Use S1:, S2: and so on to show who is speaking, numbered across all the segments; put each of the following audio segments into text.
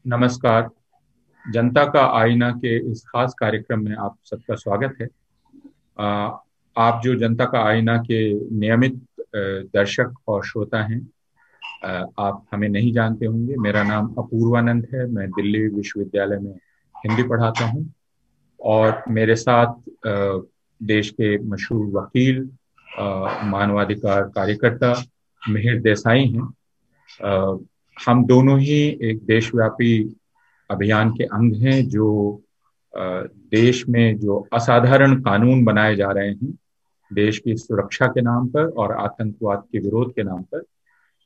S1: नमस्कार। जनता का आईना के इस खास कार्यक्रम में आप सबका स्वागत है। आ, आप जो जनता का आईना के नियमित दर्शक और श्रोता हैं, आप हमें नहीं जानते होंगे। मेरा नाम अपूर्वानंद है। मैं दिल्ली विश्वविद्यालय में हिंदी पढ़ाता हूं और मेरे साथ देश के मशहूर वकील, मानवाधिकार कार्यकर्ता मिहिर देसाई हैं। अ, हम दोनों ही एक देशव्यापी अभियान के अंग हैं जो अ, देश में जो असाधारण कानून बनाए जा रहे हैं देश की सुरक्षा के नाम पर और आतंकवाद के विरोध के नाम पर,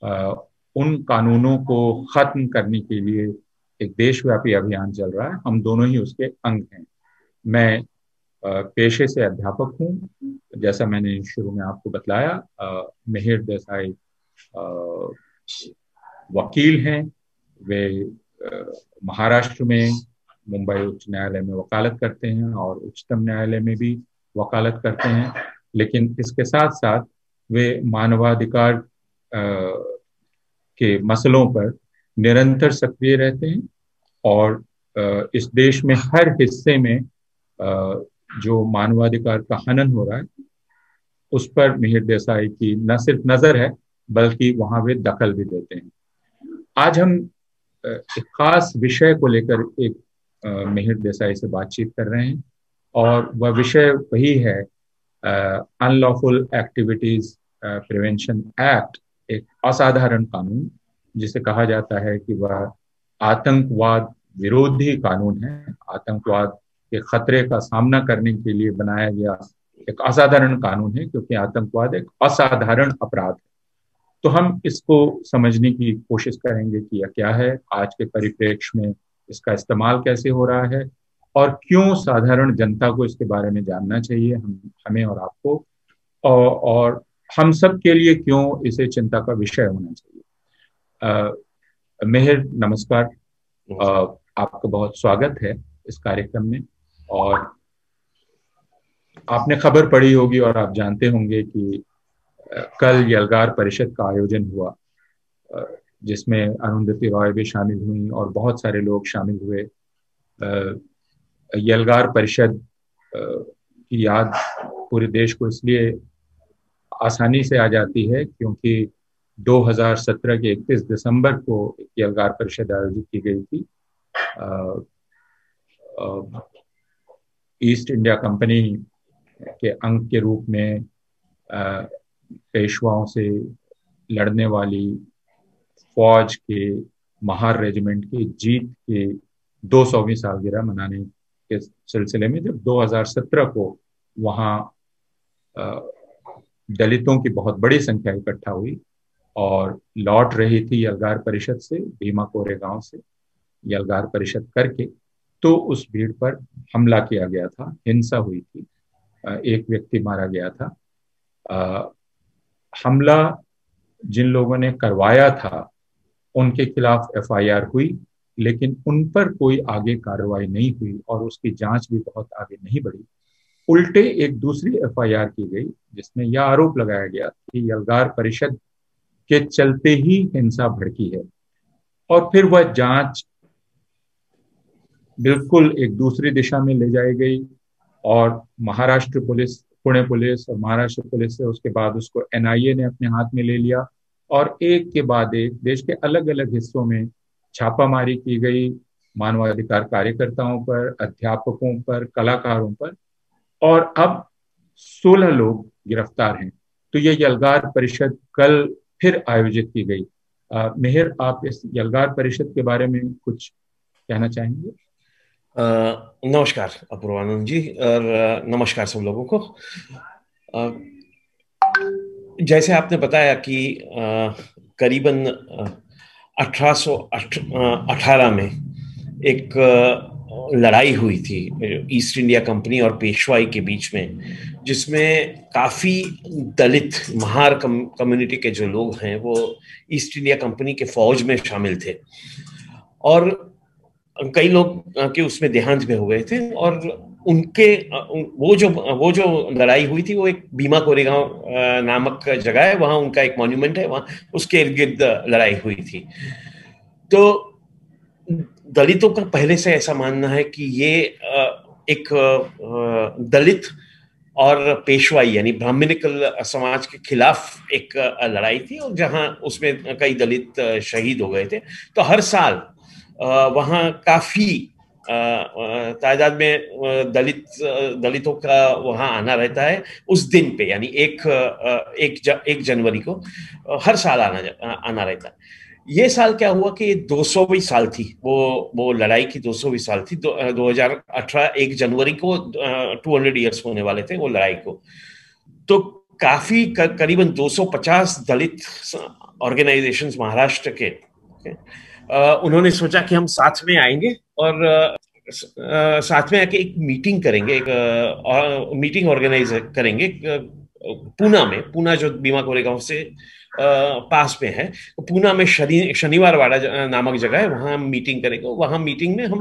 S1: अ, उन कानूनों को खत्म करने के लिए एक देशव्यापी अभियान चल रहा है। हम दोनों ही उसके अंग हैं। मैं पेशे से अध्यापक हूँ, जैसा मैंने शुरू में आपको बतलाया। मिहिर देसाई अ, वकील हैं। वे महाराष्ट्र में मुंबई उच्च न्यायालय में वकालत करते हैं और उच्चतम न्यायालय में भी वकालत करते हैं। लेकिन इसके साथ साथ वे मानवाधिकार के मसलों पर निरंतर सक्रिय रहते हैं और इस देश में हर हिस्से में जो मानवाधिकार का हनन हो रहा है उस पर मिहिर देसाई की न सिर्फ नजर है बल्कि वहां वे दखल भी देते हैं। आज हम एक खास विषय को लेकर एक मिहिर देसाई से बातचीत कर रहे हैं और वह विषय वही है, अनलॉफुल एक्टिविटीज प्रिवेंशन एक्ट। एक असाधारण कानून जिसे कहा जाता है कि वह आतंकवाद विरोधी कानून है। आतंकवाद के खतरे का सामना करने के लिए बनाया गया एक असाधारण कानून है, क्योंकि आतंकवाद एक असाधारण अपराध है। तो हम इसको समझने की कोशिश करेंगे कि यह क्या है, आज के परिप्रेक्ष्य में इसका इस्तेमाल कैसे हो रहा है और क्यों साधारण जनता को इसके बारे में जानना चाहिए, हमें और आपको, और हम सब के लिए क्यों इसे चिंता का विषय होना चाहिए। मिहिर, नमस्कार। आपका बहुत स्वागत है इस कार्यक्रम में। और आपने खबर पढ़ी होगी और आप जानते होंगे कि कल यलगार परिषद का आयोजन हुआ, जिसमें अरुंधति रॉय भी शामिल हुई और बहुत सारे लोग शामिल हुए। यलगार परिषद की याद पूरे देश को इसलिए आसानी से आ जाती है क्योंकि 2017 के 31 दिसंबर को यलगार परिषद आयोजित की गई थी। ईस्ट इंडिया कंपनी के अंग के रूप में पेशवाओं से लड़ने वाली फौज के महार रेजिमेंट की जीत के 200वीं सालगिरह मनाने के सिलसिले में जब 2017 को वहाँ दलितों की बहुत बड़ी संख्या इकट्ठा हुई और लौट रही थी यलगार परिषद से, भीमा कोरे गांव से यलगार परिषद करके, तो उस भीड़ पर हमला किया गया था, हिंसा हुई थी, एक व्यक्ति मारा गया था। हमला जिन लोगों ने करवाया था उनके खिलाफ एफआईआर हुई, लेकिन उन पर कोई आगे कार्रवाई नहीं हुई और उसकी जांच भी बहुत आगे नहीं बढ़ी। उल्टे एक दूसरी एफआईआर की गई जिसमें यह आरोप लगाया गया कि यलगार परिषद के चलते ही हिंसा भड़की है। और फिर वह जांच बिल्कुल एक दूसरी दिशा में ले जाई गई और महाराष्ट्र पुलिस, पुणे पुलिस और महाराष्ट्र पुलिस से उसके बाद उसको एनआईए ने अपने हाथ में ले लिया और एक के बाद एक देश के अलग अलग हिस्सों में छापामारी की गई, मानवाधिकार कार्यकर्ताओं पर, अध्यापकों पर, कलाकारों पर, और अब 16 लोग गिरफ्तार हैं। तो ये यलगार परिषद कल फिर आयोजित की गई। मिहिर, आप इस यलगार परिषद के बारे में कुछ कहना चाहेंगे?
S2: नमस्कार अपूर्वानंद जी, और नमस्कार सब लोगों को। जैसे आपने बताया कि करीबन 1818 में एक लड़ाई हुई थी ईस्ट इंडिया कंपनी और पेशवाई के बीच में, जिसमें काफी दलित महार कम्युनिटी के जो लोग हैं वो ईस्ट इंडिया कंपनी के फौज में शामिल थे और कई लोग के उसमें देहांत भी हुए थे। और उनके वो जो लड़ाई हुई थी वो एक भीमा कोरेगांव नामक जगह है, वहां उनका एक मॉन्यूमेंट है, वहां उसके इर्द गिर्द लड़ाई हुई थी। तो दलितों का पहले से ऐसा मानना है कि ये एक दलित और पेशवाई यानी ब्राह्मणिकल समाज के खिलाफ एक लड़ाई थी, और जहां उसमें कई दलित शहीद हो गए थे। तो हर साल वहां काफी तादाद में दलितों का वहां आना रहता है उस दिन पे, यानी एक जनवरी को हर साल आना रहता है। ये साल क्या हुआ कि 200वीं साल थी, वो लड़ाई की 200वीं साल थी। 2018 1 जनवरी को 200 ईयर्स होने वाले थे वो लड़ाई को। तो काफी करीबन 250 दलित ऑर्गेनाइजेशंस महाराष्ट्र के उन्होंने सोचा कि हम साथ में आएंगे और साथ में आके एक मीटिंग करेंगे, एक मीटिंग ऑर्गेनाइज करेंगे पूना जो भीमा कोरेगांव से पास में है। पूना में शनिवार वाड़ा नामक जगह है, वहां हम मीटिंग करेंगे। वहां मीटिंग में हम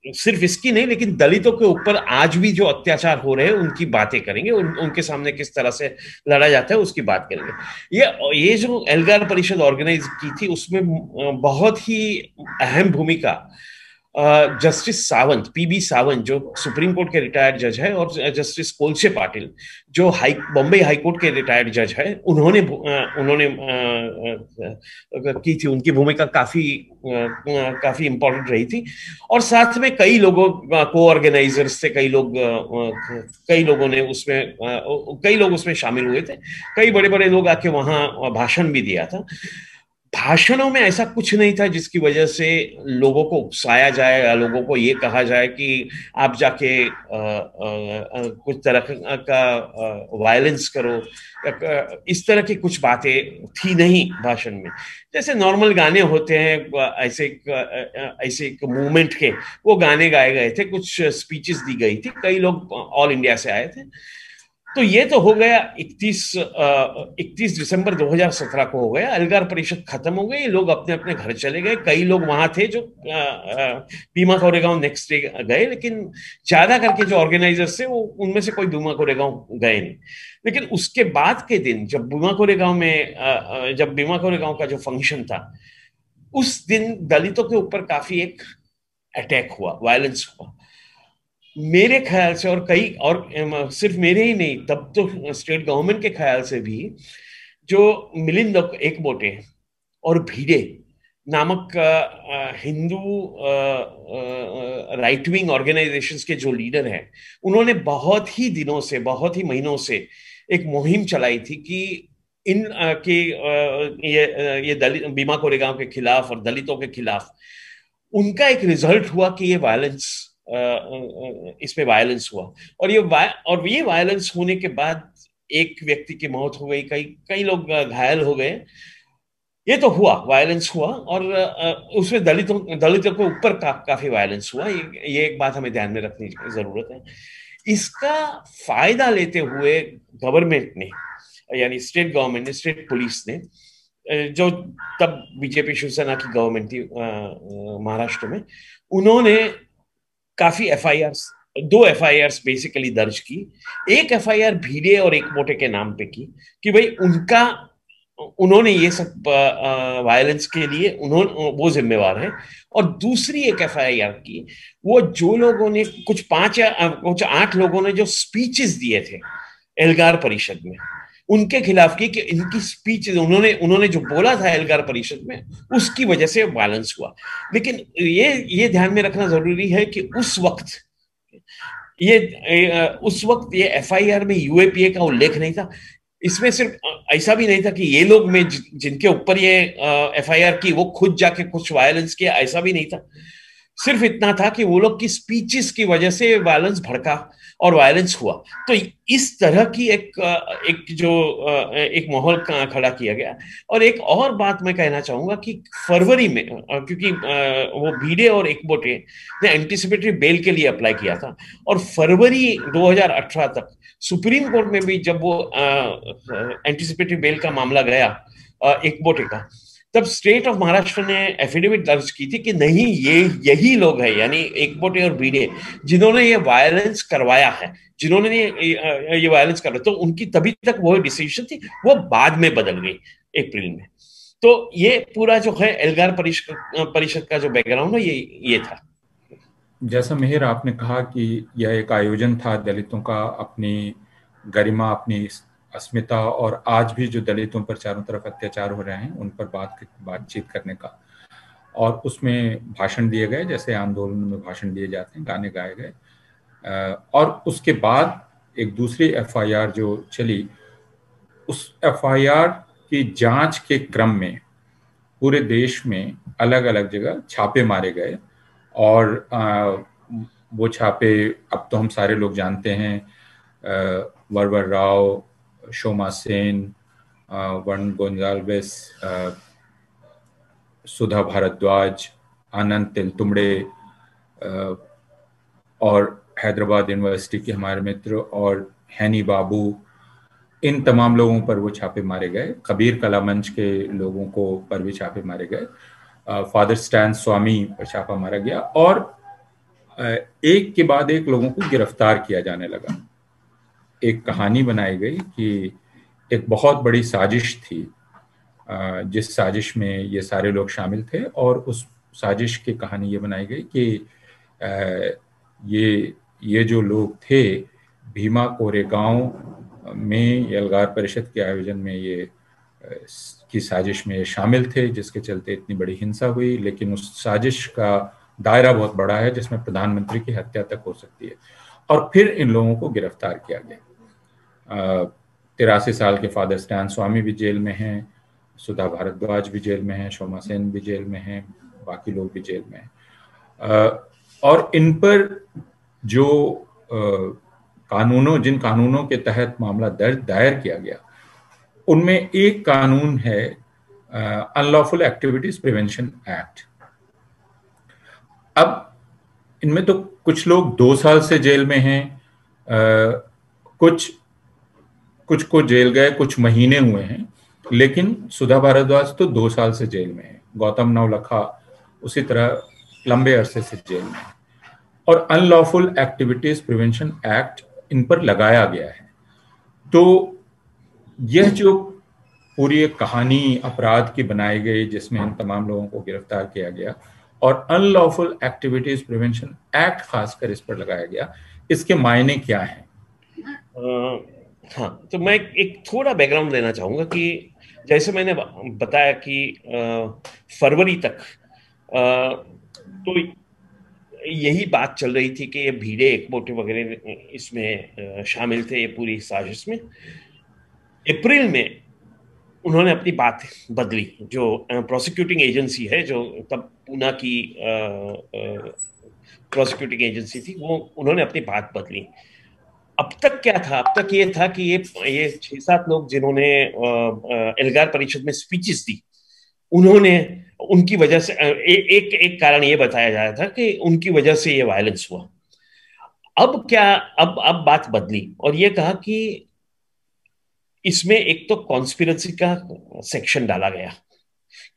S2: सिर्फ इसकी नहीं, लेकिन दलितों के ऊपर आज भी जो अत्याचार हो रहे हैं उनकी बातें करेंगे, उनके सामने किस तरह से लड़ा जाता है उसकी बात करेंगे। ये जो एल्गार परिषद ऑर्गेनाइज की थी उसमें बहुत ही अहम भूमिका जस्टिस सावंत, पीबी सावंत, जो सुप्रीम कोर्ट के रिटायर्ड जज है, और जस्टिस कोलसे पाटिल जो बॉम्बे हाई कोर्ट के रिटायर्ड जज है, उन्होंने की थी। उनकी भूमिका काफी इंपॉर्टेंट रही थी। और साथ में कई लोगों को ऑर्गेनाइजर्स थे, कई लोग उसमें शामिल हुए थे। कई बड़े बड़े लोग आके वहां भाषण भी दिया था। भाषणों में ऐसा कुछ नहीं था जिसकी वजह से लोगों को उकसाया जाए या लोगों को ये कहा जाए कि आप जाके कुछ तरह का वायलेंस करो। इस तरह की कुछ बातें थी नहीं भाषण में। जैसे नॉर्मल गाने होते हैं ऐसे एक मूवमेंट के, वो गाने गाए गए थे, कुछ स्पीचेस दी गई थी। कई लोग ऑल इंडिया से आए थे। तो ये तो हो गया 31 दिसंबर 2017 को हो गया। एल्गार परिषद खत्म हो गई, लोग अपने अपने घर चले गए। कई लोग वहां थे जो भीमा कोरेगांव नेक्स्ट डे गए, लेकिन ज्यादा करके जो ऑर्गेनाइजर्स थे वो उनमें से कोई भीमा कोरेगांव गए नहीं। लेकिन उसके बाद के दिन जब भीमा कोरेगांव का जो फंक्शन था, उस दिन दलितों के ऊपर काफी एक अटैक हुआ, वायलेंस हुआ। मेरे ख्याल से, और सिर्फ मेरे ही नहीं, तब तो स्टेट गवर्नमेंट के ख्याल से भी, जो मिलिंद एकबोटे और भिडे नामक हिंदू राइट विंग ऑर्गेनाइजेशंस के जो लीडर हैं, उन्होंने बहुत ही दिनों से, बहुत ही महीनों से एक मुहिम चलाई थी कि ये दलित भीमा कोरेगांव के खिलाफ और दलितों के खिलाफ। उनका एक रिजल्ट हुआ कि ये वायलेंस, इसमें वायलेंस हुआ। और ये वायलेंस होने के बाद एक व्यक्ति की मौत हो गई, कई लोग घायल हो गए। ये तो हुआ, वायलेंस हुआ, और उसमें दलितों के ऊपर काफी वायलेंस हुआ। ये एक बात हमें ध्यान में रखने की जरूरत है। इसका फायदा लेते हुए गवर्नमेंट ने, यानी स्टेट गवर्नमेंट ने, स्टेट पुलिस ने, जो तब बीजेपी शिवसेना की गवर्नमेंट थी महाराष्ट्र में, उन्होंने काफी दो एफआईआर बेसिकली दर्ज की। एक एफआईआर भिडे और एकबोटे के नाम पे की कि भाई उन्होंने ये सब वायलेंस के लिए वो जिम्मेवार है। और दूसरी एक एफआईआर की, वो जो लोगों ने कुछ 8 लोगों ने जो स्पीचेस दिए थे एल्गार परिषद में, उनके खिलाफ की कि इनकी स्पीच, उन्होंने जो बोला था एल्गार परिषद में, उसकी वजह से वायलेंस हुआ। लेकिन ये ध्यान में रखना जरूरी है कि उस वक्त ये एफआईआर में यूएपीए का उल्लेख नहीं था। इसमें सिर्फ ऐसा भी नहीं था कि ये लोग में जिनके ऊपर ये एफआईआर की वो खुद जाके कुछ वायलेंस किया, ऐसा भी नहीं था। सिर्फ इतना था कि वो लोग की स्पीचेस की वजह से वायलेंस भड़का और वायलेंस हुआ। तो इस तरह की एक माहौल खड़ा किया गया। और एक और बात मैं कहना चाहूंगा कि फरवरी में, क्योंकि वो भिडे और एकबोटे ने एंटीसिपेटरी बेल के लिए अप्लाई किया था, और फरवरी 2018 तक सुप्रीम कोर्ट में भी जब वो एंटीसिपेटरी बेल का मामला गया एकबोटे का, तब स्टेट ऑफ महाराष्ट्र ने एफिडेविट दर्ज की थी कि नहीं, यही लोग हैं, यानी एकबोटे और भिडे, जिन्होंने ये वायलेंस करवाया है, जिन्होंने ये वायलेंस कर रहा। तो उनकी तभी तक वो डिसीजन थी, वो बाद में बदल गई अप्रैल में। तो ये पूरा जो है एल्गार परिषद परिषद का जो बैकग्राउंड है ये था।
S1: जैसा मिहिर आपने कहा कि यह एक आयोजन था दलितों का अपनी गरिमा, अपनी अस्मिता और आज भी जो दलितों पर चारों तरफ अत्याचार हो रहे हैं उन पर बातचीत करने का, और उसमें भाषण दिए गए जैसे आंदोलन में भाषण दिए जाते हैं, गाने गाए गए। और उसके बाद एक दूसरी एफआईआर जो चली, उस एफआईआर की जांच के क्रम में पूरे देश में अलग अलग जगह छापे मारे गए। और वो छापे अब तो हम सारे लोग जानते हैं, वरवर राव, शोमा सेन, वरुण गोंजाल्वेस, सुधा भारद्वाज, आनंद तेलतुम्बड़े, और हैदराबाद यूनिवर्सिटी के हमारे मित्र और हैनी बाबू, इन तमाम लोगों पर वो छापे मारे गए। कबीर कला मंच के लोगों को पर भी छापे मारे गए। फादर स्टैन स्वामी पर छापा मारा गया और एक के बाद एक लोगों को गिरफ्तार किया जाने लगा। एक कहानी बनाई गई कि एक बहुत बड़ी साजिश थी, जिस साजिश में ये सारे लोग शामिल थे, और उस साजिश की कहानी ये बनाई गई कि ये जो लोग थे भीमा कोरेगांव में एल्गार परिषद के आयोजन में ये की साजिश में शामिल थे, जिसके चलते इतनी बड़ी हिंसा हुई। लेकिन उस साजिश का दायरा बहुत बड़ा है जिसमें प्रधानमंत्री की हत्या तक हो सकती है। और फिर इन लोगों को गिरफ्तार किया गया। 83 साल के फादर स्टैन स्वामी भी जेल में हैं, सुधा भारद्वाज भी जेल में हैं, शोमा सेन भी जेल में हैं, बाकी लोग भी जेल में हैं। और इन पर जो जिन कानूनों के तहत मामला दायर किया गया, उनमें एक कानून है अनलॉफुल एक्टिविटीज प्रिवेंशन एक्ट। अब इनमें तो कुछ लोग 2 साल से जेल में हैं, कुछ को जेल गए कुछ महीने हुए हैं, लेकिन सुधा भारद्वाज तो 2 साल से जेल में है, गौतम नवलखा उसी तरह लंबे अरसे से जेल में है। और unlawful activities prevention act in पर लगाया गया है। तो यह जो पूरी एक कहानी अपराध की बनाई गई जिसमें इन तमाम लोगों को गिरफ्तार किया गया और अनलॉफुल एक्टिविटीज प्रिवेंशन एक्ट खासकर इस पर लगाया गया, इसके मायने क्या हैं?
S2: हाँ, तो मैं एक थोड़ा बैकग्राउंड देना चाहूंगा कि जैसे मैंने बताया कि फरवरी तक तो यही बात चल रही थी कि ये भीड़े एकबोटे वगैरह इसमें शामिल थे, ये पूरी साजिश में। अप्रैल में उन्होंने अपनी बात बदली। जो प्रोसिक्यूटिंग एजेंसी है, जो तब पूना की प्रोसिक्यूटिंग एजेंसी थी, वो उन्होंने अपनी बात बदली। अब तक क्या था? अब तक ये था कि ये 6-7 लोग जिन्होंने एल्गार परिषद में स्पीचेस दी, उन्होंने उनकी वजह से एक कारण ये बताया जा रहा था कि उनकी वजह से ये वायलेंस हुआ। अब क्या, अब बात बदली और ये कहा कि इसमें एक तो कॉन्स्पिरेसी का सेक्शन डाला गया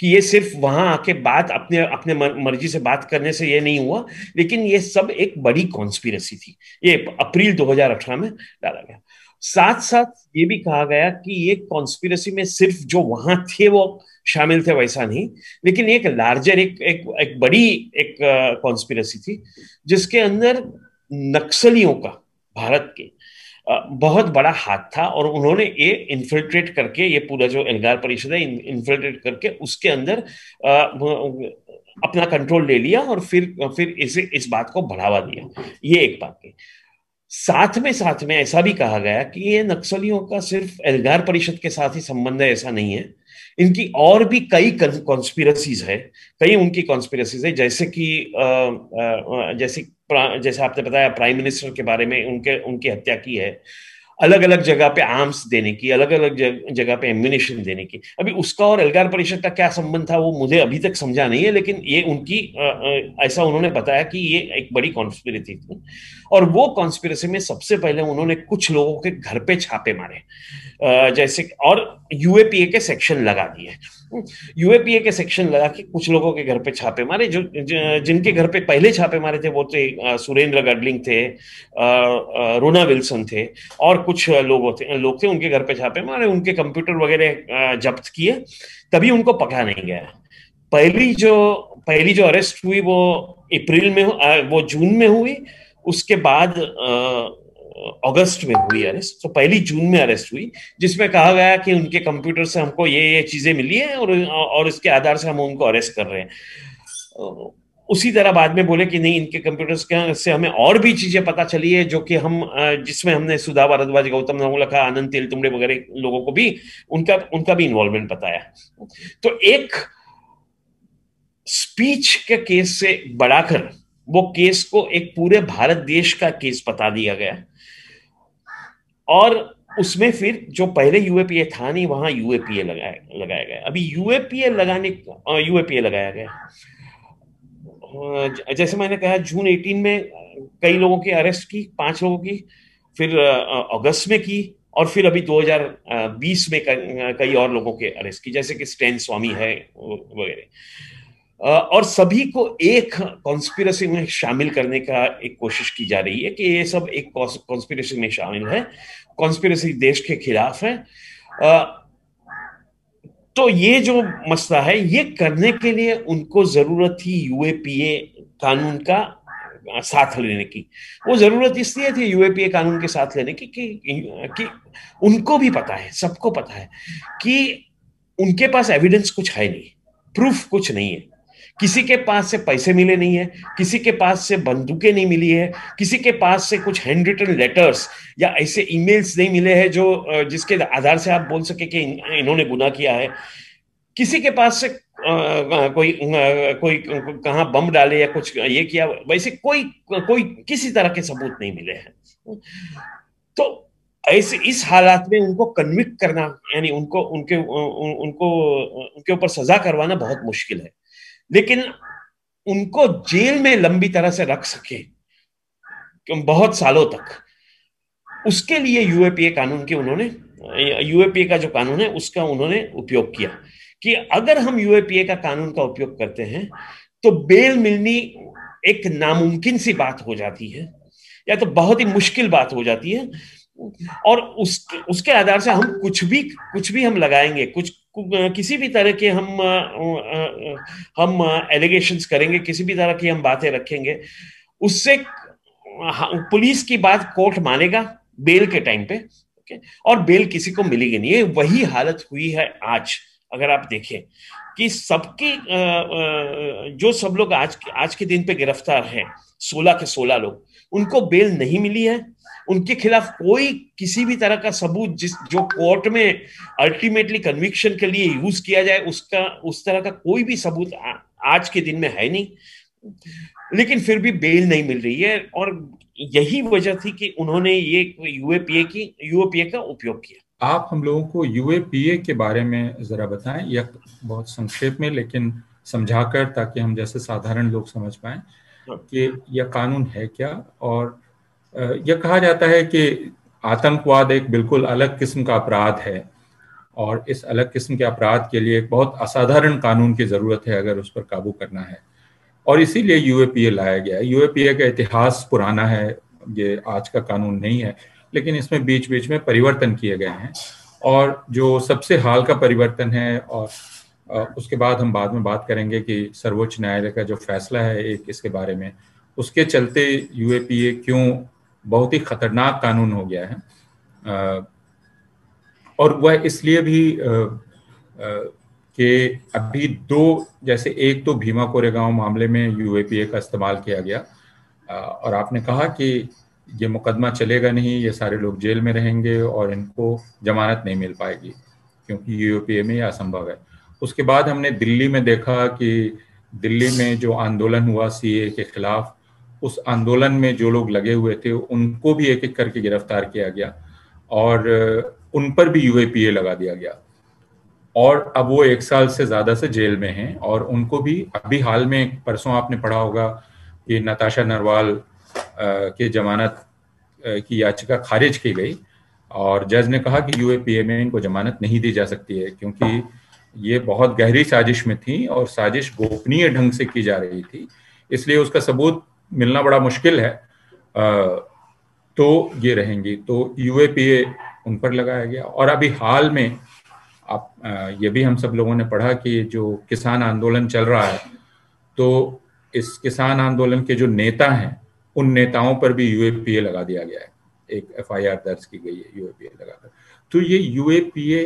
S2: कि ये सिर्फ वहां आके बात अपने अपने मर्जी से बात करने से ये नहीं हुआ, लेकिन ये सब एक बड़ी कॉन्स्पिरेसी थी। ये अप्रैल 2018 में डाला गया। साथ साथ ये भी कहा गया कि ये कॉन्स्पिरेसी में सिर्फ जो वहां थे वो शामिल थे वैसा नहीं, लेकिन एक लार्जर एक बड़ी एक कॉन्स्पिरेसी थी जिसके अंदर नक्सलियों का, भारत के, बहुत बड़ा हाथ था। और उन्होंने ये इन्फिल्ट्रेट करके, ये पूरा जो एल्गार परिषद है इन्फिल्ट्रेट करके उसके अंदर अपना कंट्रोल ले लिया और फिर इस बात को बढ़ावा दिया। ये एक बात है। साथ में ऐसा भी कहा गया कि ये नक्सलियों का सिर्फ एल्गार परिषद के साथ ही संबंध है, ऐसा नहीं है। इनकी और भी कई कॉन्स्पिरसीज है, कई उनकी कॉन्स्पिरसीज है, जैसे कि जैसे आपने बताया प्राइम मिनिस्टर के बारे में उनकी हत्या की है, अलग अलग जगह पे आर्म्स देने की, अलग अलग जगह पे एम्यूनिशन देने की। अभी उसका और एल्गार परिषद का क्या संबंध था वो मुझे अभी तक समझा नहीं है, लेकिन ये उनकी ऐसा उन्होंने बताया कि ये एक बड़ी कॉन्स्पिरेसी थी। और वो कॉन्स्पिरेसी में सबसे पहले उन्होंने कुछ लोगों के घर पे छापे मारे, जैसे, और यूएपीए के सेक्शन लगा दिए। यूएपीए के सेक्शन लगा के कुछ लोगों के घर पे छापे मारे। जिनके घर पे पहले छापे मारे थे वो थे सुरेंद्र गडलिंग थे, रोना विल्सन थे, और कुछ लोग थे उनके घर पे छापे मारे, उनके कंप्यूटर वगैरह जब्त किए, तभी उनको पकड़ा नहीं गया। पहली जो अरेस्ट हुई वो अप्रैल में, वो जून में हुई, उसके बाद अगस्त में हुई अरेस्ट। तो पहली जून में अरेस्ट हुई, जिसमें कहा गया कि उनके कंप्यूटर से हमको ये चीजें मिली है और इसके आधार से हम उनको अरेस्ट कर रहे हैं। उसी तरह बाद में बोले कि नहीं, इनके कंप्यूटर्स से हमें और भी चीजें पता चली है, जो कि हम जिसमें हमने सुधा भारद्वाज, गौतम नवलखा, आनंद तेलतुंबड़े वगैरह लोगों को भी उनका भी इन्वॉल्वमेंट बताया। तो एक स्पीच के केस से बढ़ाकर वो केस को एक पूरे भारत देश का केस बता दिया गया, और उसमें फिर जो पहले यूएपीए था नहीं, वहां यूएपीए लगाया गया। अभी यूएपीए लगाया गया। जैसे मैंने कहा, जून 18 में कई लोगों की अरेस्ट की, 5 लोगों की, फिर अगस्त में की, और फिर अभी 2020 में कई और लोगों के अरेस्ट की, जैसे कि स्टैन स्वामी है वगैरह। और सभी को एक कॉन्स्पिरेसी में शामिल करने का एक कोशिश की जा रही है कि ये सब एक कॉन्स्पिरेसी में शामिल है, कॉन्स्पिरेसी देश के खिलाफ है। तो ये जो मसला है, ये करने के लिए उनको जरूरत थी यूएपीए कानून का साथ लेने की। वो जरूरत इसलिए थी यूएपीए कानून के साथ लेने की कि उनको भी पता है, सबको पता है कि उनके पास एविडेंस कुछ है नहीं, प्रूफ कुछ नहीं है। किसी के पास से पैसे मिले नहीं है, किसी के पास से बंदूकें नहीं मिली है, किसी के पास से कुछ हैंड रिटन लेटर्स या ऐसे ईमेल्स नहीं मिले हैं जो जिसके आधार से आप बोल सके कि इन्होंने गुनाह किया है। किसी के पास से कोई कहाँ बम डाले या कुछ ये किया, वैसे कोई किसी तरह के सबूत नहीं मिले हैं। तो ऐसे इस हालात में उनको कन्विक्ट करना, यानी उनके ऊपर सजा करवाना बहुत मुश्किल है। लेकिन उनको जेल में लंबी तरह से रख सके बहुत सालों तक, उसके लिए यूएपीए का जो कानून है उसका उन्होंने उपयोग किया कि अगर हम यूएपीए का कानून का उपयोग करते हैं तो बेल मिलनी एक नामुमकिन सी बात हो जाती है, या तो बहुत ही मुश्किल बात हो जाती है। और उसके आधार से हम कुछ भी हम लगाएंगे, किसी भी तरह के हम एलिगेशंस करेंगे, किसी भी तरह की हम बातें रखेंगे, उससे पुलिस की बात कोर्ट मानेगा बेल के टाइम पे, और बेल किसी को मिलेगी नहीं। ये वही हालत हुई है आज। अगर आप देखें कि सबकी जो सब लोग आज के दिन पे गिरफ्तार हैं, 16 के 16 लोग, उनको बेल नहीं मिली है। उनके खिलाफ कोई किसी भी तरह का सबूत जो कोर्ट में अल्टीमेटली कन्विक्शन के लिए यूज किया जाए, उस तरह का कोई भी सबूत आज के दिन में है नहीं। लेकिन फिर भी बेल नहीं मिल रही है, और यही वजह थी कि उन्होंने ये यूएपीए का उपयोग किया।
S1: आप हम लोगों को यूएपीए के बारे में जरा बताएं, या बहुत संक्षेप में लेकिन समझाकर, ताकि हम जैसे साधारण लोग समझ पाएं कि यह कानून है क्या। और यह कहा जाता है कि आतंकवाद एक बिल्कुल अलग किस्म का अपराध है, और इस अलग किस्म के अपराध के लिए एक बहुत असाधारण कानून की जरूरत है अगर उस पर काबू करना है, और इसीलिए यूएपीए लाया गया है। यूएपीए का इतिहास पुराना है, ये आज का कानून नहीं है, लेकिन इसमें बीच बीच में परिवर्तन किए गए हैं। और जो सबसे हाल का परिवर्तन है, और उसके बाद हम बाद में बात करेंगे कि सर्वोच्च न्यायालय का जो फैसला है एक इसके बारे में, उसके चलते यूएपीए क्यों बहुत ही खतरनाक कानून हो गया है। और वह इसलिए भी कि अभी जैसे एक तो भीमा कोरेगांव मामले में यूएपीए का इस्तेमाल किया गया, और आपने कहा कि ये मुकदमा चलेगा नहीं, ये सारे लोग जेल में रहेंगे और इनको जमानत नहीं मिल पाएगी क्योंकि यूएपीए में ये असंभव है। उसके बाद हमने दिल्ली में देखा कि दिल्ली में जो आंदोलन हुआ सीए के खिलाफ, उस आंदोलन में जो लोग लगे हुए थे उनको भी एक एक करके गिरफ्तार किया गया, और उन पर भी यूएपीए लगा दिया गया, और अब वो 1 साल से ज्यादा से जेल में हैं। और उनको भी अभी हाल में, परसों आपने पढ़ा होगा कि नताशा नरवाल की जमानत की याचिका खारिज की गई, और जज ने कहा कि यूएपीए में इनको जमानत नहीं दी जा सकती है क्योंकि ये बहुत गहरी साजिश में थी, और साजिश गोपनीय ढंग से की जा रही थी, इसलिए उसका सबूत मिलना बड़ा मुश्किल है। तो ये रहेंगी। तो यूएपीए उन पर लगाया गया। और अभी हाल में आप ये भी हम सब लोगों ने पढ़ा कि जो किसान आंदोलन चल रहा है, तो इस किसान आंदोलन के जो नेता हैं, उन नेताओं पर भी यूएपीए लगा दिया गया है। एक एफआईआर दर्ज की गई है यूएपीए लगाकर। तो ये यूएपीए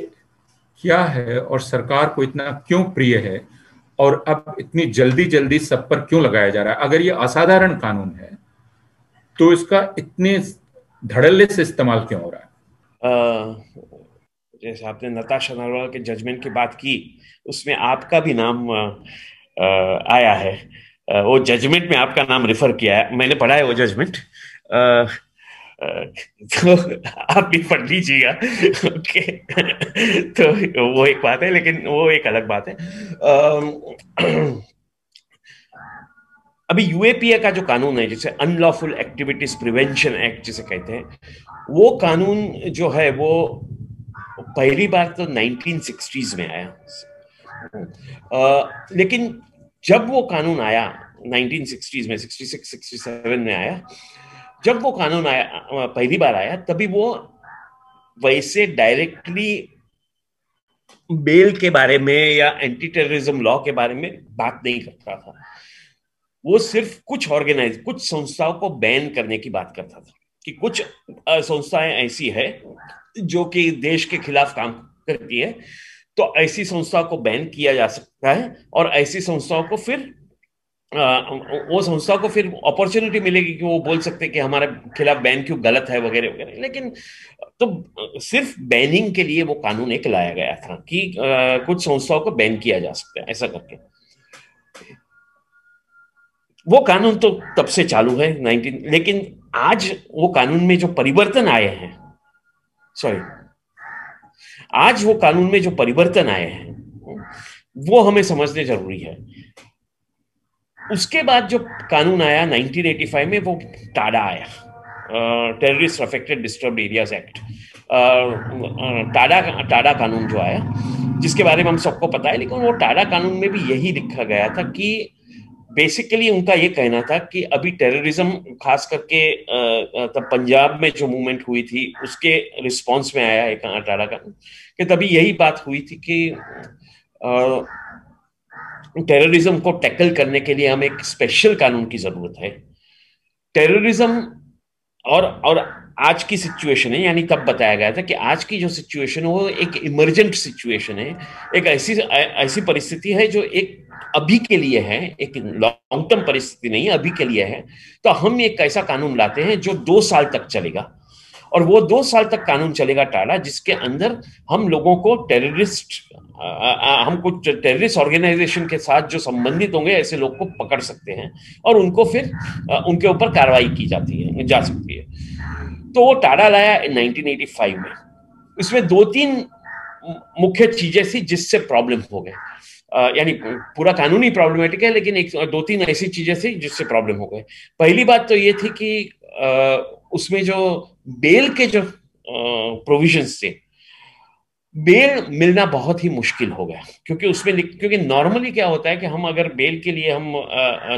S1: क्या है और सरकार को इतना क्यों प्रिय है, और अब इतनी जल्दी जल्दी सब पर क्यों लगाया जा रहा है? अगर ये असाधारण कानून है तो इसका इतने धड़ल्ले से इस्तेमाल क्यों हो रहा है?
S2: जैसे आपने नताशा नरवाल के जजमेंट की बात की, उसमें आपका भी नाम आया है। वो जजमेंट में आपका नाम रेफर किया है, मैंने पढ़ा है वो जजमेंट। तो आप भी पढ़ लीजिएगा। ओके। तो वो एक बात है, लेकिन वो एक अलग बात है। अभी यूएपीए का जो कानून है, जिसे अनलॉफुल एक्टिविटीज प्रिवेंशन एक्ट जिसे कहते हैं, वो कानून जो है वो पहली बार तो 1960s में आया। लेकिन जब वो कानून आया 1960s में, 66 67 में आया, जब वो कानून आया पहली बार आया, तभी वो वैसे डायरेक्टली बेल के बारे में या एंटी टेररिज्म लॉ के बारे में बात नहीं करता था। वो सिर्फ कुछ संस्थाओं को बैन करने की बात करता था कि कुछ संस्थाएं ऐसी है जो कि देश के खिलाफ काम करती है, तो ऐसी संस्थाओं को बैन किया जा सकता है, और ऐसी संस्थाओं को फिर वो संस्था को फिर अपॉर्चुनिटी मिलेगी कि वो बोल सकते कि हमारे खिलाफ बैन क्यों गलत है वगैरह वगैरह। लेकिन तो सिर्फ बैनिंग के लिए वो कानून एक लाया गया था कि कुछ संस्थाओं को बैन किया जा सकता है ऐसा करके। वो कानून तो तब से चालू है 19, लेकिन आज वो कानून में जो परिवर्तन आए हैं, आज वो कानून में जो परिवर्तन आए हैं वो हमें समझने जरूरी है। उसके बाद जो कानून आया 1985 में, वो टाडा आया, terrorist affected disturbed areas act. Tada कानून जो आया, जिसके बारे में हम सबको पता है, लेकिन वो टाडा कानून में भी यही लिखा गया था कि बेसिकली उनका ये कहना था कि अभी टेररिज्म, खास करके तब पंजाब में जो मूवमेंट हुई थी उसके रिस्पॉन्स में आया एक टाडा कानून, कि तभी यही बात हुई थी कि टेररिज्म को टैकल करने के लिए हमें एक स्पेशल कानून की जरूरत है। टेररिज्म और आज की सिचुएशन है, यानी तब बताया गया था कि आज की जो सिचुएशन है वो एक इमरजेंट सिचुएशन है, एक ऐसी परिस्थिति है जो एक अभी के लिए है, एक लॉन्ग टर्म परिस्थिति नहीं है, अभी के लिए है। तो हम एक ऐसा कानून लाते हैं जो 2 साल तक चलेगा, और वो 2 साल तक कानून चलेगा टाडा, जिसके अंदर हम लोगों को हम कुछ टेररिस्ट ऑर्गेनाइजेशन के साथ जो संबंधित होंगे ऐसे लोग को पकड़ सकते हैं, और उनको फिर उनके ऊपर कार्रवाई की जा सकती है। तो वो टाडा लाया 1985 में। इसमें 2-3 मुख्य चीजें थी जिससे प्रॉब्लम हो गए, यानी पूरा कानून ही प्रॉब्लमेटिक है, लेकिन 2-3 ऐसी चीजें थी जिससे प्रॉब्लम हो गए। पहली बात तो ये थी कि उसमें जो बेल के जो प्रोविजंस थे, बेल मिलना बहुत ही मुश्किल हो गया, क्योंकि नॉर्मली क्या होता है कि हम अगर बेल के लिए, हम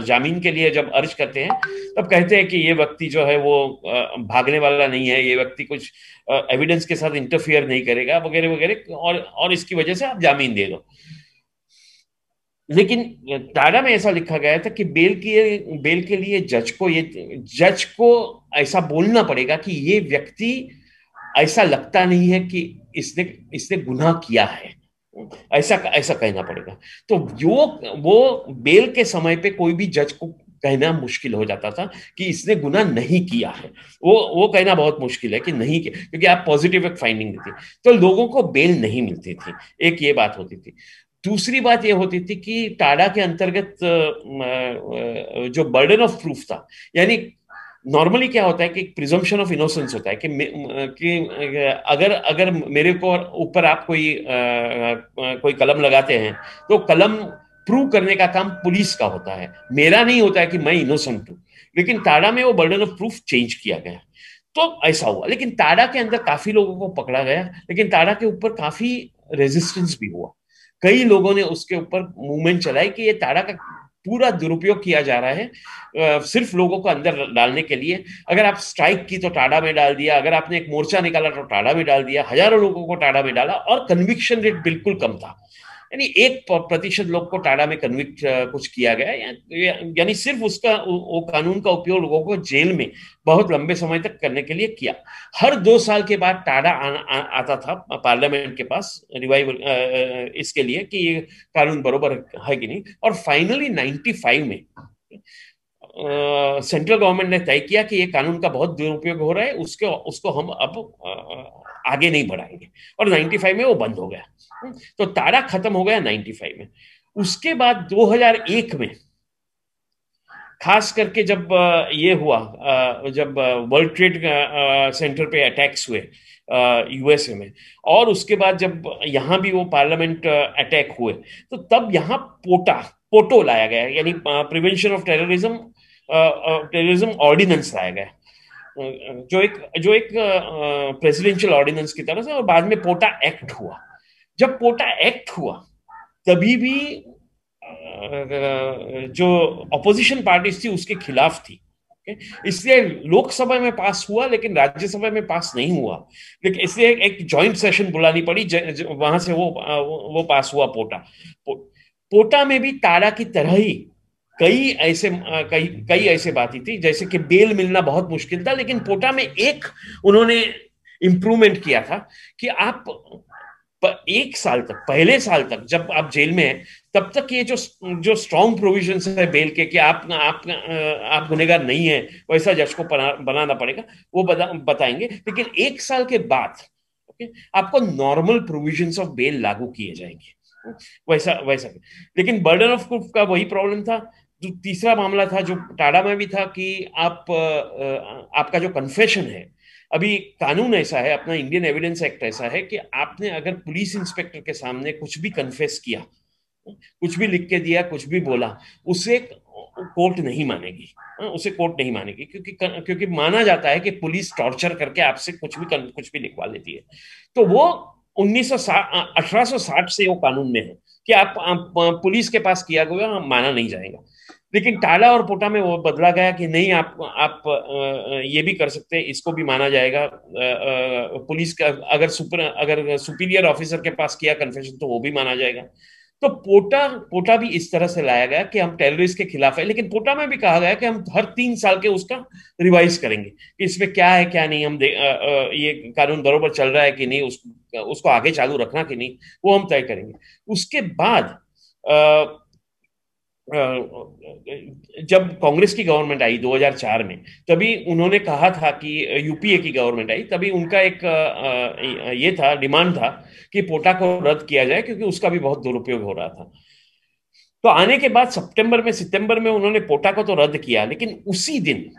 S2: जामीन के लिए जब अर्ज करते हैं, तब कहते हैं कि ये व्यक्ति जो है वो भागने वाला नहीं है, ये व्यक्ति कुछ एविडेंस के साथ इंटरफियर नहीं करेगा वगैरह वगैरह, और इसकी वजह से आप जामीन दे दो। लेकिन टाडा में ऐसा लिखा गया था कि बेल के लिए जज को ऐसा बोलना पड़ेगा कि ये व्यक्ति ऐसा लगता नहीं है कि इसने गुनाह किया है, ऐसा कहना पड़ेगा। तो वो बेल के समय पे कोई भी जज को कहना मुश्किल हो जाता था कि इसने गुनाह नहीं किया है, वो कहना बहुत मुश्किल है कि नहीं किया, क्योंकि आप पॉजिटिव एक फाइंडिंग देती, तो लोगों को बेल नहीं मिलती थी। एक ये बात होती थी। दूसरी बात ये होती थी कि टाडा के अंतर्गत जो बर्डन ऑफ प्रूफ था, यानी नॉर्मली क्या होता है कि प्रिजम्पशन ऑफ इनोसेंस होता है कि अगर मेरे को ऊपर आप कोई कलम लगाते हैं, तो कलम प्रूव करने का काम पुलिस का होता है, मेरा नहीं होता है कि मैं इनोसेंट हूं। लेकिन टाडा में वो बर्डन ऑफ प्रूफ चेंज किया गया, तो ऐसा हुआ। लेकिन टाडा के अंदर काफी लोगों को पकड़ा गया, लेकिन टाडा के ऊपर काफी रेजिस्टेंस भी हुआ। कई लोगों ने उसके ऊपर मूवमेंट चलाई कि ये टाडा का पूरा दुरुपयोग किया जा रहा है सिर्फ लोगों को अंदर डालने के लिए। अगर आप स्ट्राइक की तो टाडा में डाल दिया, अगर आपने एक मोर्चा निकाला तो टाडा में डाल दिया, हजारों लोगों को टाडा में डाला, और कन्विक्शन रेट बिल्कुल कम था। यानी 1% लोग को टाडा में कन्विक्ट कुछ किया गया, यानी सिर्फ उसका वो कानून का उपयोग लोगों को जेल में बहुत लंबे समय तक करने के लिए किया। हर 2 साल के बाद टाडा आता था पार्लियामेंट के पास रिवाइवल इसके लिए कि ये कानून बरोबर है कि नहीं। और फाइनली 95 में सेंट्रल गवर्नमेंट ने तय किया कि ये कानून का बहुत दुरुपयोग हो रहा है, उसको हम अब आगे नहीं बढ़ाएंगे, और 95 में वो बंद हो गया। तो तारा खत्म हो गया 95 में। उसके बाद 2001 में खास करके जब ये हुआ, जब वर्ल्ड ट्रेड सेंटर पे अटैक्स हुए यूएसए में, और उसके बाद जब यहाँ भी वो पार्लियामेंट अटैक हुए, तो तब यहाँ पोटो लाया गया, यानी प्रिवेंशन ऑफ टेररिज्म ऑर्डिनेंस लाया गया, जो एक प्रेसिडेंशियल ऑर्डिनेंस की तरह से, और बाद में पोटा एक्ट हुआ। जब पोटा एक्ट हुआ तभी भी जो अपोजिशन पार्टीज थी उसके खिलाफ थी, इसलिए लोकसभा में पास हुआ लेकिन राज्यसभा में पास नहीं हुआ। लेकिन इसलिए एक जॉइंट सेशन बुलानी पड़ी, वहां से वो पास हुआ पोटा में भी तारा की तरह ही कई ऐसे बातें थी, जैसे कि बेल मिलना बहुत मुश्किल था, लेकिन पोटा में एक उन्होंने इंप्रूवमेंट किया था कि आप 1 साल तक, पहले साल तक जब आप जेल में हैं तब तक ये जो स्ट्रॉन्ग प्रोविजंस है बेल के कि आप गुनहगार नहीं है, वैसा जज को बनाना पड़ेगा, वो बताएंगे। लेकिन 1 साल के बाद आपको नॉर्मल प्रोविजंस ऑफ बेल लागू किए जाएंगे, वैसा वैसा। लेकिन बर्डन ऑफ प्रूफ का वही प्रॉब्लम था। जो तीसरा मामला था जो टाडा में भी था कि आपका जो कन्फेशन है, अभी कानून ऐसा है, अपना इंडियन एविडेंस एक्ट ऐसा है कि आपने अगर पुलिस इंस्पेक्टर के सामने कुछ भी कन्फेस किया, कुछ भी लिख के दिया, कुछ भी बोला, उसे कोर्ट नहीं मानेगी, उसे कोर्ट नहीं मानेगी, क्योंकि माना जाता है कि पुलिस टॉर्चर करके आपसे कुछ भी लिखवा लेती है। तो वो 1860 से वो कानून में है कि आप पुलिस के पास किया गया माना नहीं जाएगा। लेकिन टाडा और पोटा में वो बदला गया कि नहीं, आप ये भी कर सकते हैं, इसको भी माना जाएगा। पुलिस का अगर सुपीरियर ऑफिसर के पास किया कन्फेशन तो वो भी माना जाएगा। तो पोटा भी इस तरह से लाया गया कि हम टेररिस्ट के खिलाफ है, लेकिन पोटा में भी कहा गया कि हम हर 3 साल के उसका रिवाइज करेंगे कि इसमें क्या है क्या नहीं, हम ये कानून बरोबर चल रहा है कि नहीं, उसको आगे चालू रखना कि नहीं, वो हम तय करेंगे। उसके बाद जब कांग्रेस की गवर्नमेंट आई 2004 में, तभी उन्होंने कहा था कि यूपीए की गवर्नमेंट आई, तभी उनका एक ये था, डिमांड था कि पोटा को रद्द किया जाए क्योंकि उसका भी बहुत दुरुपयोग हो रहा था। तो आने के बाद सितंबर में उन्होंने पोटा को तो रद्द किया, लेकिन उसी दिन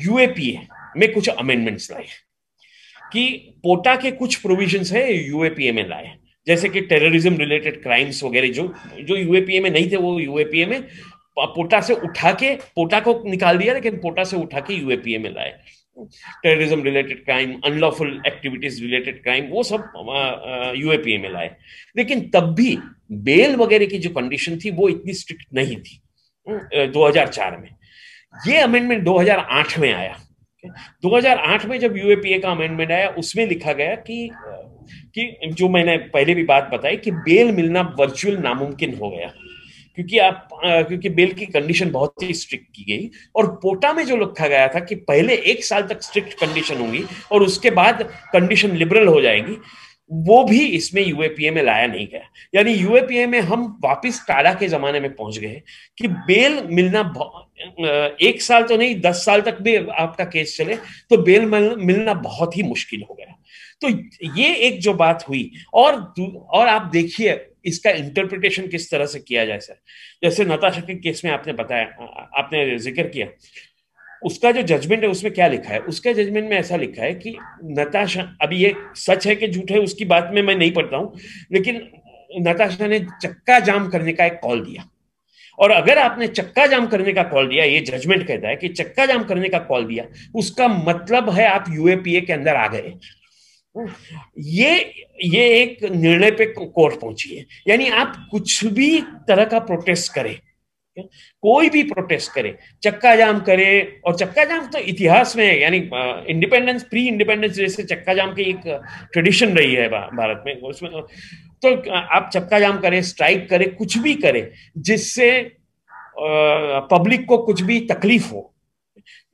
S2: यूएपीए में कुछ अमेंडमेंट्स लाए कि पोटा के कुछ प्रोविजंस है यूएपीए में लाए, जैसे कि टेररिज्म रिलेटेड क्राइम्स वगैरह जो यूएपीए में नहीं थे, वो यूएपीए में पोटा से उठा के, पोटा को निकाल दिया लेकिन पोटा से उठा के यूएपीए में लाए। Terrorism related crime, unlawful activities related crime, वो सब यूएपीए में लाए। लेकिन तब भी बेल वगैरह की जो कंडीशन थी वो इतनी स्ट्रिक्ट नहीं थी 2004 में। ये अमेंडमेंट 2008 में आया। 2008 में जब यूएपीए का अमेंडमेंट आया, उसमें लिखा गया कि जो मैंने पहले भी बात बताई कि बेल मिलना वर्चुअल नामुमकिन हो गया, क्योंकि बेल की कंडीशन बहुत ही स्ट्रिक्ट की गई। और पोटा में जो लिखा गया था कि पहले 1 साल तक स्ट्रिक्ट कंडीशन होंगी और उसके बाद कंडीशन लिबरल हो जाएगी, वो भी इसमें यूएपीए में लाया नहीं गया। यानी यूएपीए में हम वापिस टाडा के जमाने में पहुंच गए कि बेल मिलना 1 साल तो नहीं, 10 साल तक भी आपका केस चले तो बेल मिलना बहुत ही मुश्किल हो गया। तो ये एक जो बात हुई, और आप देखिए इसका इंटरप्रिटेशन किस तरह से किया जाए सर। जैसे नताशा के केस में आपने बताया, आपने जिक्र किया, उसका जो जजमेंट है उसमें क्या लिखा है? उसका जजमेंट में ऐसा लिखा है कि नताशा, अभी ये सच है कि झूठ है उसकी बात में मैं नहीं पढ़ता हूं, लेकिन नताशा ने चक्का जाम करने का एक कॉल दिया। और अगर आपने चक्का जाम करने का कॉल दिया, ये जजमेंट कहता है कि चक्का जाम करने का कॉल दिया, उसका मतलब है आप यूएपीए के अंदर आ गए। ये ये एक निर्णय पे कोर्ट पहुंची है, यानी आप कुछ भी तरह का प्रोटेस्ट करें, कोई भी प्रोटेस्ट करे, चक्का जाम करे, और चक्का जाम तो इतिहास में, यानी इंडिपेंडेंस, प्री इंडिपेंडेंस जैसे चक्का जाम की एक ट्रेडिशन रही है भारत में, उसमें तो आप चक्का जाम करें, स्ट्राइक करें, कुछ भी करें जिससे पब्लिक को कुछ भी तकलीफ हो,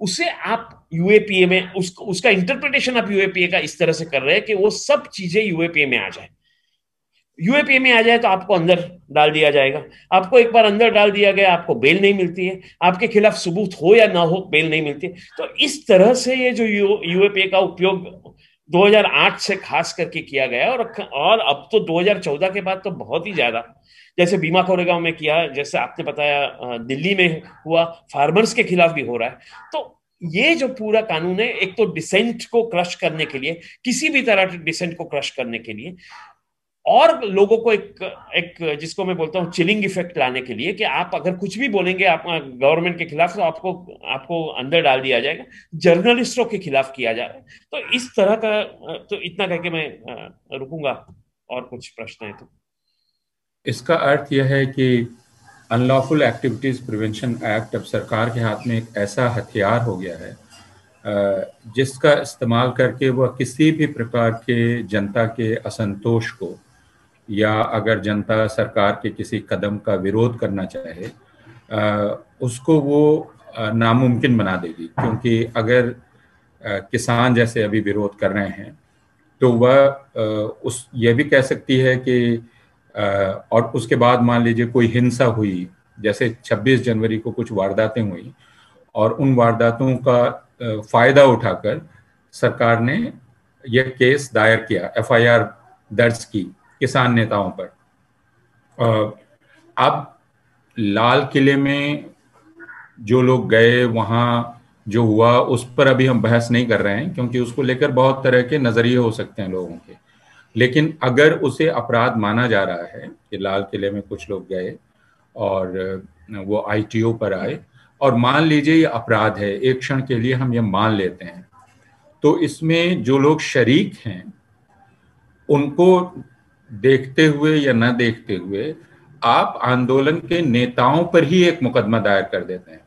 S2: उसे आप यूएपीए में, उसका इंटरप्रिटेशन आप यूएपीए का इस तरह से कर रहे हैं कि वो सब चीजें यूएपीए में आ जाए। यूएपीए में आ जाए तो आपको अंदर डाल दिया जाएगा, आपको एक बार अंदर डाल दिया गया, आपको बेल नहीं मिलती है, आपके खिलाफ सबूत हो या ना हो बेल नहीं मिलती है। तो इस तरह से ये जो यूएपीए का उपयोग 2008 से खास करके किया गया, और अब तो 2014 के बाद तो बहुत ही ज्यादा, जैसे भीमा कोरेगांव में किया, जैसे आपने बताया दिल्ली में हुआ, फार्मर्स के खिलाफ भी हो रहा है। तो ये जो पूरा कानून है, एक तो डिसेंट को क्रश करने के लिए, किसी भी तरह के डिसेंट को क्रश करने के लिए, और लोगों को एक एक जिसको मैं बोलता हूँ चिलिंग इफेक्ट लाने के लिए, कि आप अगर कुछ भी बोलेंगे आप गवर्नमेंट के खिलाफ, तो आपको आपको अंदर डाल दिया जाएगा, जर्नलिस्टों के खिलाफ किया जा रहा है। तो इस तरह का, तो इतना करके मैं रुकूंगा, और कुछ प्रश्न है तो।
S1: इसका अर्थ यह है कि अनलॉफुल एक्टिविटीज प्रिवेंशन एक्ट अब सरकार के हाथ में एक ऐसा हथियार हो गया है जिसका इस्तेमाल करके वह किसी भी प्रकार के जनता के असंतोष को, या अगर जनता सरकार के किसी कदम का विरोध करना चाहे उसको वो नामुमकिन बना देगी। क्योंकि अगर किसान जैसे अभी विरोध कर रहे हैं तो वह उस ये भी कह सकती है कि और उसके बाद मान लीजिए कोई हिंसा हुई, जैसे 26 जनवरी को कुछ वारदातें हुई, और उन वारदातों का फायदा उठाकर सरकार ने यह केस दायर किया, एफआईआर दर्ज की किसान नेताओं पर। अब लाल किले में जो लोग गए, वहां जो हुआ उस पर अभी हम बहस नहीं कर रहे हैं, क्योंकि उसको लेकर बहुत तरह के नजरिए हो सकते हैं लोगों के। लेकिन अगर उसे अपराध माना जा रहा है कि लाल किले में कुछ लोग गए और वो आईटीओ पर आए, और मान लीजिए ये अपराध है, एक क्षण के लिए हम ये मान लेते हैं, तो इसमें जो लोग शरीक हैं उनको देखते हुए या न देखते हुए आप आंदोलन के नेताओं पर ही एक मुकदमा दायर कर देते हैं,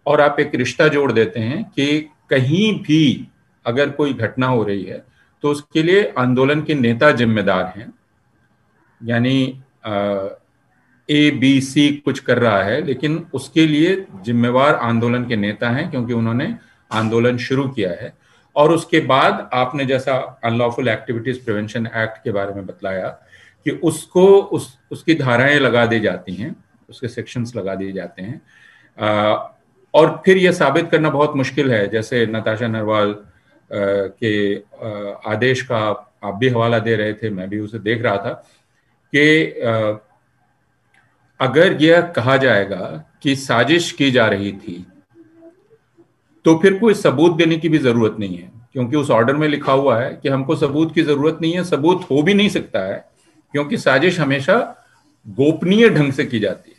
S1: और आप एक रिश्ता जोड़ देते हैं कि कहीं भी अगर कोई घटना हो रही है तो उसके लिए आंदोलन के नेता जिम्मेदार हैं। यानी ए बी सी कुछ कर रहा है, लेकिन उसके लिए जिम्मेवार आंदोलन के नेता हैं, क्योंकि उन्होंने आंदोलन शुरू किया है। और उसके बाद आपने जैसा अनलॉफुल एक्टिविटीज प्रिवेंशन एक्ट के बारे में बतलाया कि उसको उसकी धाराएं लगा दी जाती हैं, उसके सेक्शंस लगा दिए जाते हैं, और फिर यह साबित करना बहुत मुश्किल है, जैसे नताशा नरवाल के आदेश का आप भी हवाला दे रहे थे, मैं भी उसे देख रहा था, कि अगर यह कहा जाएगा कि साजिश की जा रही थी तो फिर कोई सबूत देने की भी जरूरत नहीं है, क्योंकि उस ऑर्डर में लिखा हुआ है कि हमको सबूत की जरूरत नहीं है, सबूत हो भी नहीं सकता है, क्योंकि साजिश हमेशा गोपनीय ढंग से की जाती है।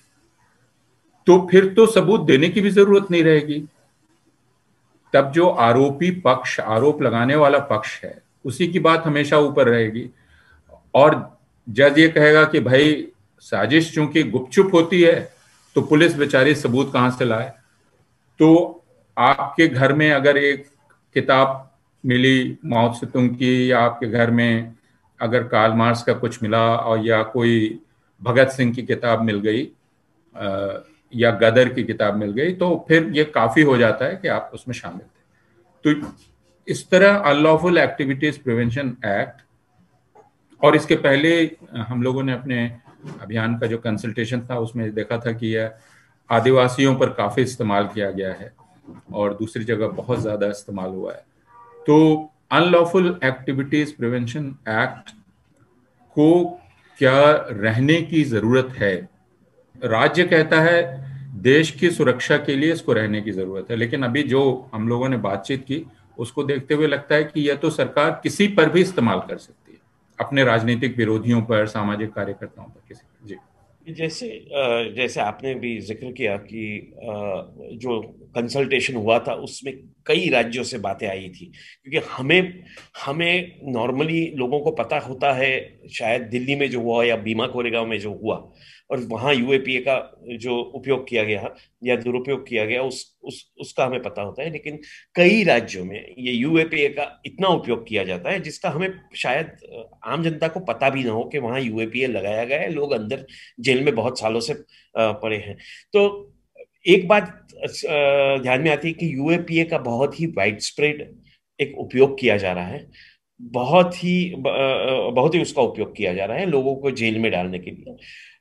S1: तो फिर तो सबूत देने की भी जरूरत नहीं रहेगी। तब जो आरोपी पक्ष, आरोप लगाने वाला पक्ष है, उसी की बात हमेशा ऊपर रहेगी, और जज ये कहेगा कि भाई साजिश चूंकि गुपचुप होती है तो पुलिस बेचारी सबूत कहां से लाए। तो आपके घर में अगर एक किताब मिली माओ त्से-तुंग की, या आपके घर में अगर कार्ल मार्क्स का कुछ मिला, और या कोई भगत सिंह की किताब मिल गई, या गदर की किताब मिल गई, तो फिर ये काफी हो जाता है कि आप उसमें शामिल थे। तो इस तरह अनलॉफुल एक्टिविटीज प्रिवेंशन एक्ट, और इसके पहले हम लोगों ने अपने अभियान का जो कंसल्टेशन था उसमें देखा था कि यह आदिवासियों पर काफी इस्तेमाल किया गया है, और दूसरी जगह बहुत ज्यादा इस्तेमाल हुआ है। तो अनलॉफुल एक्टिविटीज प्रिवेंशन एक्ट को क्या रहने की जरूरत है? राज्य कहता है देश की सुरक्षा के लिए इसको रहने की जरूरत है, लेकिन अभी जो हम लोगों ने बातचीत की उसको देखते हुए लगता है कि यह तो सरकार किसी पर भी इस्तेमाल कर सकती है, अपने राजनीतिक विरोधियों पर, सामाजिक कार्यकर्ताओं पर, किसी पर। जी।
S2: जैसे जैसे आपने भी जिक्र किया कि जो कंसल्टेशन हुआ था उसमें कई राज्यों से बातें आई थी, क्योंकि हमें हमें नॉर्मली लोगों को पता होता है शायद दिल्ली में जो हुआ या भीमा कोरेगांव में जो हुआ, और वहां यूएपीए का जो उपयोग किया गया या दुरुपयोग किया गया उसका हमें पता होता है, लेकिन कई राज्यों में ये यूएपीए का इतना उपयोग किया जाता है जिसका हमें शायद आम जनता को पता भी ना हो कि वहां यूएपीए लगाया गया है, लोग अंदर जेल में बहुत सालों से पड़े हैं। तो एक बात ध्यान में आती है कि यूएपीए का बहुत ही वाइड स्प्रेड एक उपयोग किया जा रहा है, बहुत ही उसका उपयोग किया जा रहा है लोगों को जेल में डालने के लिए।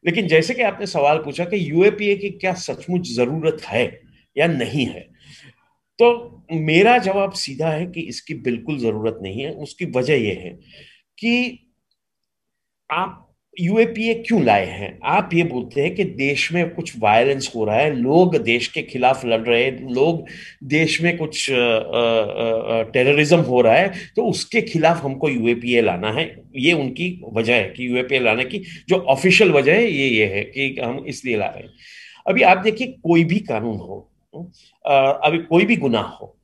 S2: लेकिन जैसे कि आपने सवाल पूछा कि यूएपीए की क्या सचमुच जरूरत है या नहीं है, तो मेरा जवाब सीधा है कि इसकी बिल्कुल जरूरत नहीं है। उसकी वजह यह है कि आप यूएपीए क्यों लाए हैं? आप ये बोलते हैं कि देश में कुछ वायलेंस हो रहा है, लोग देश के खिलाफ लड़ रहे हैं, लोग देश में कुछ टेररिज्म हो रहा है, तो उसके खिलाफ हमको यूएपीए लाना है। ये उनकी वजह है कि यूएपीए लाने की जो ऑफिशियल वजह है ये है कि हम इसलिए ला रहे हैं। अभी आप देखिए, कोई भी कानून हो, अभी कोई भी गुनाह हो,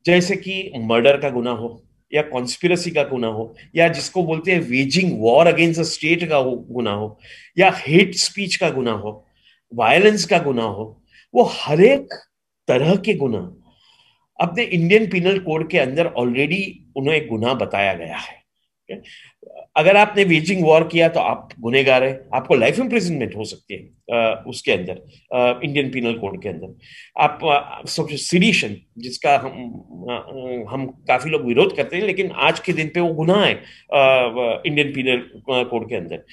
S2: जैसे कि मर्डर का गुनाह हो या कॉन्स्पिरसी का गुनाह हो या जिसको बोलते हैं waging war against the state का गुनाह हो या हेट स्पीच का गुनाह हो, वायलेंस का गुनाह हो, वो हर एक तरह के गुनाह अपने इंडियन पिनल कोड के अंदर ऑलरेडी उन्हें एक गुनाह बताया गया है। अगर आपने वेजिंग वॉर किया तो आप गुनहगार है, आपको लाइफ इम्प्रिजनमेंट हो सकती है उसके अंदर, इंडियन पिनल कोड के अंदर। आप सब सिडिशन, जिसका हम काफी लोग विरोध करते हैं, लेकिन आज के दिन पे वो गुनाह है इंडियन पिनल कोड के अंदर।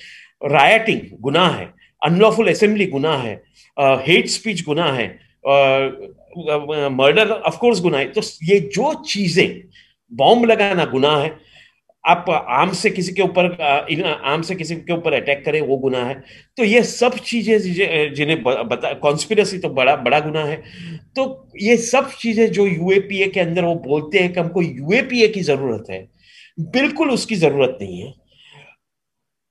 S2: रायटिंग गुनाह है, अनलॉफुल असेंबली गुनाह है, हेट स्पीच गुनाह है, मर्डर ऑफ कोर्स गुनाह है। तो ये जो चीजें, बॉम्ब लगाना गुनाह है, आप आम से किसी के ऊपर आम से किसी के ऊपर अटैक करें वो गुनाह है। तो ये सब चीजें जिन्हें बता, कॉन्स्पिरसी तो बड़ा बड़ा गुनाह है। तो ये सब चीजें जो यूएपीए के अंदर वो बोलते हैं कि हमको यूएपीए की जरूरत है, बिल्कुल उसकी जरूरत नहीं है।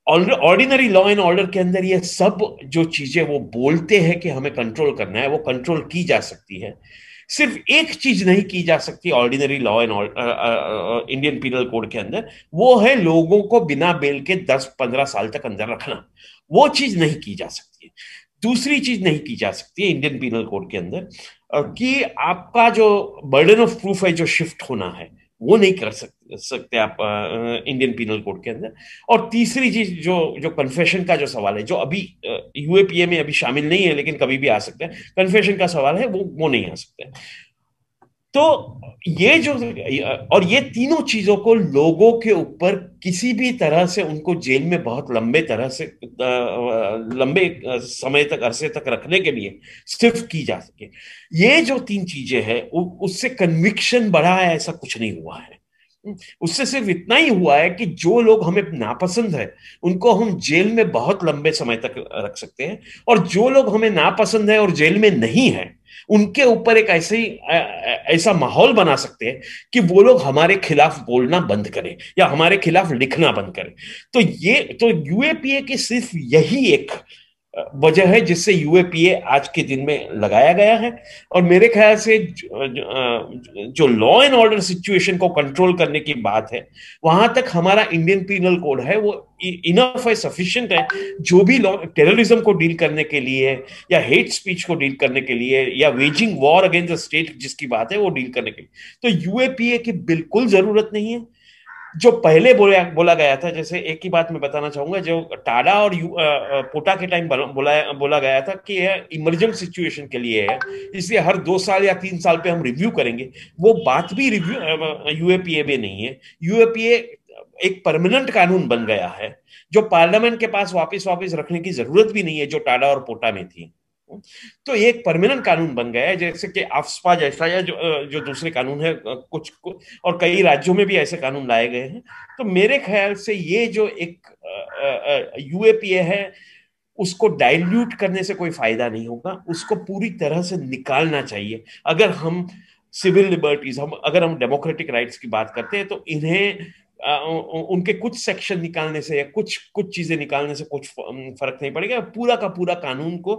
S2: ऑर्डिनरी लॉ एंड ऑर्डर के अंदर ये सब जो चीजें वो बोलते हैं कि हमें कंट्रोल करना है, वो कंट्रोल की जा सकती है। सिर्फ एक चीज नहीं की जा सकती ordinary law and Indian penal code के अंदर, वो है लोगों को बिना बेल के 10-15 साल तक अंदर रखना। वो चीज नहीं की जा सकती है। दूसरी चीज नहीं की जा सकती है इंडियन पिनल कोड के अंदर, कि आपका जो बर्डन ऑफ प्रूफ है, जो शिफ्ट होना है, वो नहीं कर सकते आप इंडियन पिनल कोड के अंदर। और तीसरी चीज जो जो कन्फेशन का जो सवाल है, जो अभी यूएपीए में अभी शामिल नहीं है लेकिन कभी भी आ सकता है, कन्फेशन का सवाल है, वो नहीं आ सकता है। तो ये जो, और ये तीनों चीजों को लोगों के ऊपर किसी भी तरह से उनको जेल में बहुत लंबे तरह से लंबे समय तक, अरसे तक रखने के लिए सिर्फ की जा सके, ये जो तीन चीजें हैं, उससे कन्विक्शन बढ़ा है ऐसा कुछ नहीं हुआ है। उससे सिर्फ इतना ही हुआ है कि जो लोग हमें नापसंद है उनको हम जेल में बहुत लंबे समय तक रख सकते हैं, और जो लोग हमें नापसंद है और जेल में नहीं है उनके ऊपर एक ऐसा माहौल बना सकते हैं कि वो लोग हमारे खिलाफ बोलना बंद करें या हमारे खिलाफ लिखना बंद करें। तो यूएपीए की सिर्फ यही एक वजह है जिससे यूएपीए आज के दिन में लगाया गया है। और मेरे ख्याल से जो लॉ एंड ऑर्डर सिचुएशन को कंट्रोल करने की बात है, वहां तक हमारा इंडियन पिनल कोड है वो इनफ है, सफिशिएंट है, जो भी लॉ टेररिज्म को डील करने के लिए या हेट स्पीच को डील करने के लिए या waging war against the state जिसकी बात है वो डील करने के लिए। तो यूएपीए की बिल्कुल जरूरत नहीं है। जो पहले बोला गया था, जैसे एक ही बात मैं बताना चाहूंगा, जो टाडा और पोटा के टाइम बोला गया था कि यह इमरजेंट सिचुएशन के लिए है, इसलिए हर 2 साल या 3 साल पे हम रिव्यू करेंगे, वो बात भी रिव्यू यूएपीए में नहीं है। यूएपीए एक परमानेंट कानून बन गया है जो पार्लियामेंट के पास वापस वापस रखने की जरूरत भी नहीं है, जो टाडा और पोटा में थी। तो ये एक परमानेंट कानून बन गया है, जैसे कि आफ्सपा जैसा या जो दूसरे कानून है कुछ और कई राज्यों में भी ऐसे कानून लाए गए हैं। तो मेरे ख्याल से ये जो एक यूएपीए है उसको डाइल्यूट करने से कोई फायदा नहीं होगा, उसको पूरी तरह से निकालना चाहिए। अगर हम सिविल लिबर्टीज, अगर हम डेमोक्रेटिक राइट्स की बात करते हैं, तो इन्हें उनके कुछ सेक्शन निकालने से या कुछ कुछ चीजें निकालने से कुछ फर्क नहीं पड़ेगा। पूरा का पूरा कानून को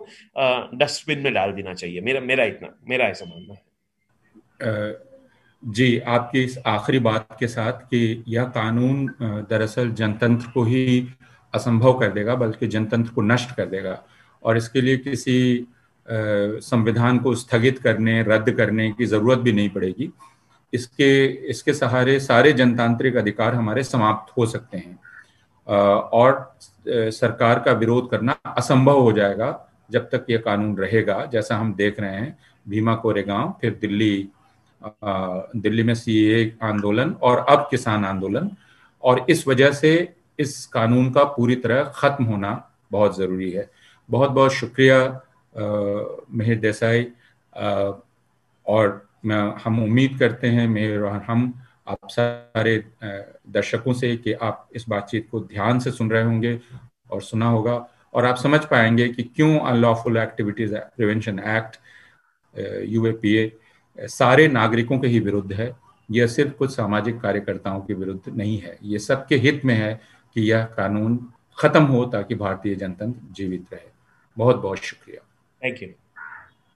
S2: डस्टबिन में डाल देना चाहिए। मेरा ऐसा मानना है।
S1: जी, आपकी इस आखिरी बात के साथ कि यह कानून दरअसल जनतंत्र को ही असंभव कर देगा, बल्कि जनतंत्र को नष्ट कर देगा, और इसके लिए किसी संविधान को स्थगित करने, रद्द करने की जरूरत भी नहीं पड़ेगी। इसके सहारे सारे जनतांत्रिक अधिकार हमारे समाप्त हो सकते हैं, और सरकार का विरोध करना असंभव हो जाएगा जब तक यह कानून रहेगा। जैसा हम देख रहे हैं, भीमा कोरेगांव, फिर दिल्ली में सीएए आंदोलन, और अब किसान आंदोलन, और इस वजह से इस कानून का पूरी तरह खत्म होना बहुत जरूरी है। बहुत बहुत शुक्रिया मिहिर देसाई, और हम उम्मीद करते हैं, मिहिर और हम, आप सारे दर्शकों से, कि आप इस बातचीत को ध्यान से सुन रहे होंगे और सुना होगा, और आप समझ पाएंगे कि क्यों unlawful activities prevention act, UAPA, सारे नागरिकों के ही विरुद्ध है। यह सिर्फ कुछ सामाजिक कार्यकर्ताओं के विरुद्ध नहीं है, ये सबके हित में है कि यह कानून खत्म हो, ताकि भारतीय जनतंत्र जीवित रहे। बहुत बहुत शुक्रिया।
S2: Thank you.